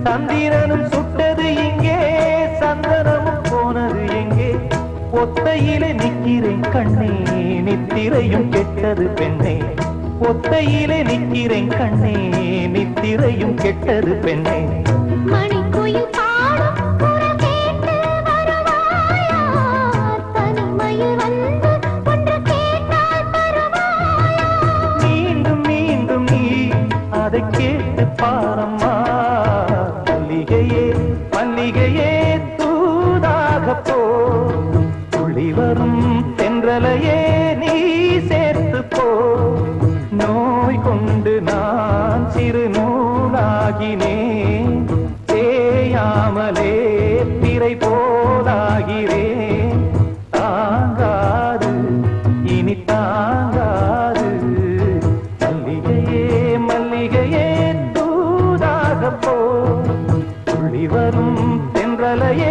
சந்திரனும் சுட்டது இங்கே சந்தனமும் போனது எங்கே ஒத்தையிலே நிக்கிறேன் கண்ணே நித்திரையும் கெட்டது பெண்ணே ஒத்தையிலே நிக்கிறேன் கண்ணே நித்திரையும் கெட்டது பெண்ணே மணிக்குயில் பாடும் குரல் கேட்டு வருவாயா தனிமையில் வந்து ஒன்று கேட்டால் தருவாயா மீண்டும் மீண்டும் நீ அதை கேட்டு பாரம்மா மல்லிகையே மல்லிகையே தூதாக போ துளி வரும் தென்றலையே நீ சேர்த்து போ நோய் கொண்டு நான் சிறு நூலாகினேன் தேயாமலே திரை போலாகிறேன் தாங்காது இனி தாங்காது மல்லிகையே மல்லிகையே தூதாக போ துளி வரும் தென்றலையே